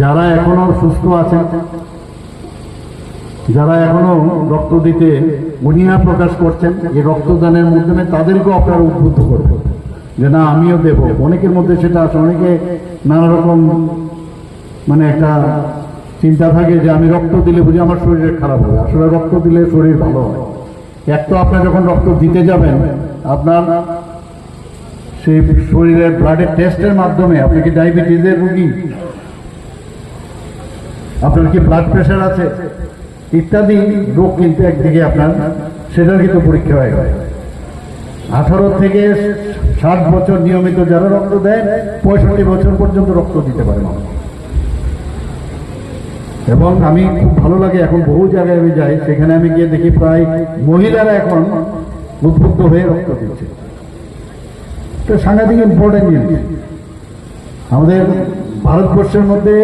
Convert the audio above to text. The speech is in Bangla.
যারা এখনো সুস্থ আছেন, যারা এখনো রক্ত দিতে অনীহা প্রকাশ করছেন, এই রক্তদানের মাধ্যমে তাদেরকেও আপনারা উদ্বুদ্ধ করবেন যে না আমিও দেব। অনেকের মধ্যে সেটা আছে, অনেকে নানা রকম মানে একটা চিন্তা থাকে যে আমি রক্ত দিলে বুঝি আমার শরীরে খারাপ হবে। আসলে রক্ত দিলে শরীর ভালো হয়। এক তো আপনি যখন রক্ত দিতে যাবেন, আপনার সেই শরীরের ব্লাডের টেস্টের মাধ্যমে আপনি কি ডায়াবেটিসের রোগী, আপনার কি ব্লাড প্রেশার আছে ইত্যাদি রোগ কিন্তু একদিকে আপনার সেটার কিন্তু পরীক্ষা হয়ে গেল। 18 থেকে 60 বছর নিয়মিত যারা রক্ত দেয় 65 বছর পর্যন্ত রক্ত দিতে পারে মানুষ। এবং আমি খুব ভালো লাগে, এখন বহু জায়গায় আমি যাই, সেখানে আমি গিয়ে দেখি প্রায় মহিলারা এখন উদ্বুদ্ধ হয়ে রক্ত দিচ্ছে। তো সাংঘাতিক ইম্পর্টেন্ট জিনিস। আমাদের ভারতবর্ষের মধ্যে